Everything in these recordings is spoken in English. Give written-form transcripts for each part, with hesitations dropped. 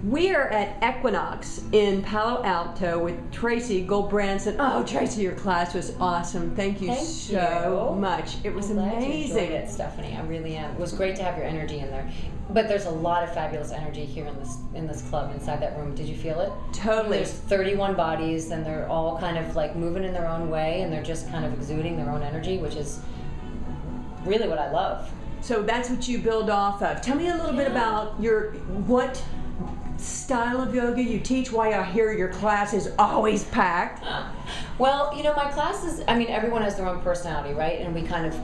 We are at Equinox in Palo Alto with Tracy Gulbransen. Oh, Tracy, your class was awesome. Thank you so much. It was amazing. You enjoyed it, Stephanie. I really am. It was great to have your energy in there. But there's a lot of fabulous energy here in this club inside that room. Did you feel it? Totally. There's 31 bodies, and they're all kind of like moving in their own way, and they're just kind of exuding their own energy, which is really what I love. So that's what you build off of. Tell me a little bit about what style of yoga you teach, why I hear your class is always packed. Well, you know, my classes, I mean, everyone has their own personality, right? And we kind of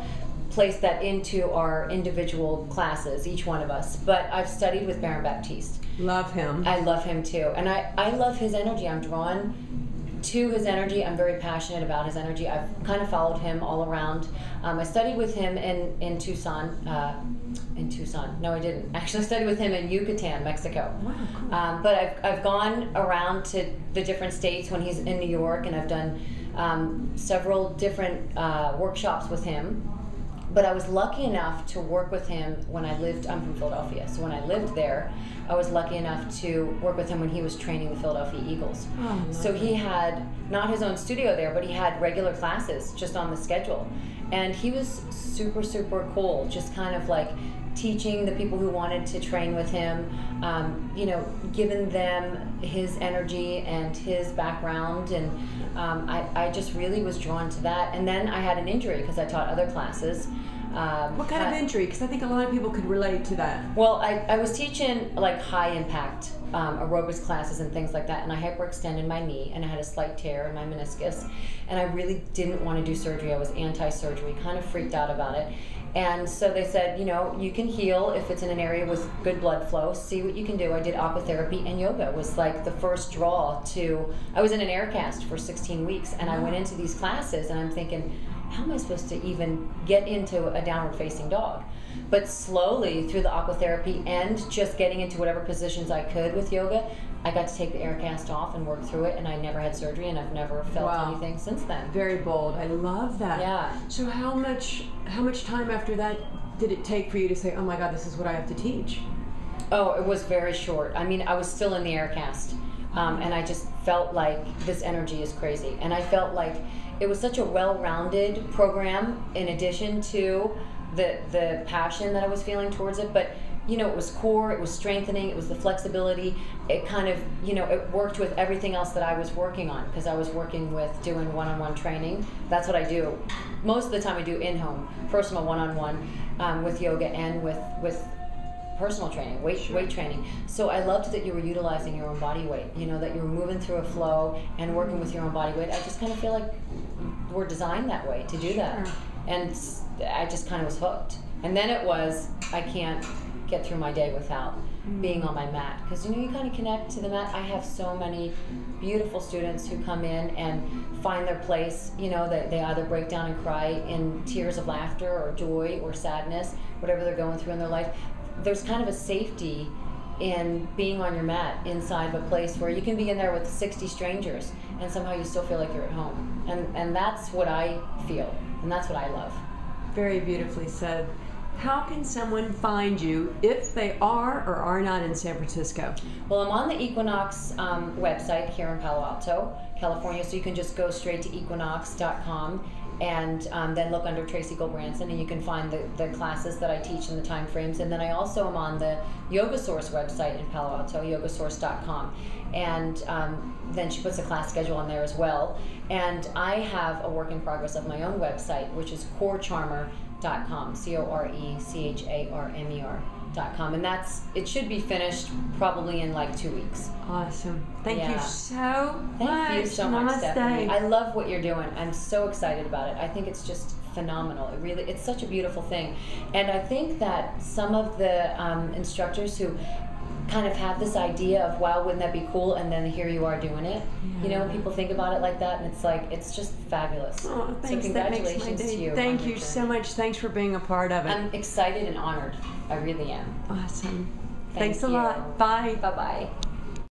place that into our individual classes, each one of us. But I've studied with Baron Baptiste. Love him. I love him too. And I love his energy. I'm drawn to his energy. I'm very passionate about his energy. I've kind of followed him all around. I studied with him in Tucson. No, I didn't. Actually, I studied with him in Yucatan, Mexico. Wow, cool. But I've gone around to the different states when he's in New York, and I've done several different workshops with him. But I was lucky enough to work with him when I lived, I'm from Philadelphia, so when I lived there, I was lucky enough to work with him when he was training the Philadelphia Eagles. Oh, so he had not his own studio there, but he had regular classes just on the schedule. And he was super, super cool, just kind of like teaching the people who wanted to train with him, you know, giving them his energy and his background, and I just really was drawn to that. And then I had an injury because I taught other classes. What kind of injury? Because I think a lot of people could relate to that. Well, I was teaching like high impact aerobics classes and things like that, and I hyperextended my knee, and I had a slight tear in my meniscus, and I really didn't want to do surgery. I was anti-surgery, kind of freaked out about it. And so they said, you know, you can heal if it's in an area with good blood flow. See what you can do. I did aquatherapy, and yoga was like the first draw to, I was in an air cast for 16 weeks, and I went into these classes, and I'm thinking, how am I supposed to even get into a downward facing dog? But slowly through the aquatherapy and just getting into whatever positions I could with yoga, I got to take the air cast off and work through it, and I never had surgery, and I've never felt anything since then. Very bold. I love that. Yeah. So how much time after that did it take for you to say, oh my God, this is what I have to teach? Oh, it was very short. I mean, I was still in the air cast, and I just felt like this energy is crazy. And I felt like it was such a well-rounded program in addition to the passion that I was feeling towards it. But you know, it was core, it was strengthening, it was the flexibility. It kind of, you know, it worked with everything else that I was working on, because I was working with doing one-on-one training. That's what I do. Most of the time I do in-home, personal one-on-one with yoga and with personal training, weight training. So I loved that you were utilizing your own body weight, you know, that you were moving through a flow and working with your own body weight. I just kind of feel like we're designed that way to do that. And I just kind of was hooked. And then it was, I can't get through my day without being on my mat, because you know, you kind of connect to the mat. I have so many beautiful students who come in and find their place, you know, that they either break down and cry in tears of laughter or joy or sadness, whatever they're going through in their life. There's kind of a safety in being on your mat inside of a place where you can be in there with 60 strangers and somehow you still feel like you're at home. And that's what I feel, and that's what I love. Very beautifully said. How can someone find you if they are or are not in San Francisco? Well, I'm on the Equinox website here in Palo Alto, California, so you can just go straight to equinox.com and then look under Tracy Gulbransen, and you can find the classes that I teach and the time frames. And then I also am on the Yoga Source website in Palo Alto, yogasource.com, and then she puts a class schedule on there as well. And I have a work in progress of my own website, which is corecharmer.com, CORECHARMER.com, and it should be finished probably in like 2 weeks. Awesome. Thank you so much. Thank you so much, Namaste. Stephanie. I love what you're doing. I'm so excited about it. I think it's just phenomenal. It's such a beautiful thing. And I think that some of the instructors who kind of have this idea of, wow, wouldn't that be cool, and then here you are doing it. You know, people think about it like that, and it's like, it's just fabulous. Oh, thanks. So congratulations to you. Thank you so much. Thanks for being a part of it. I'm excited and honored. I really am. Awesome. Thanks a lot. Bye. Bye-bye.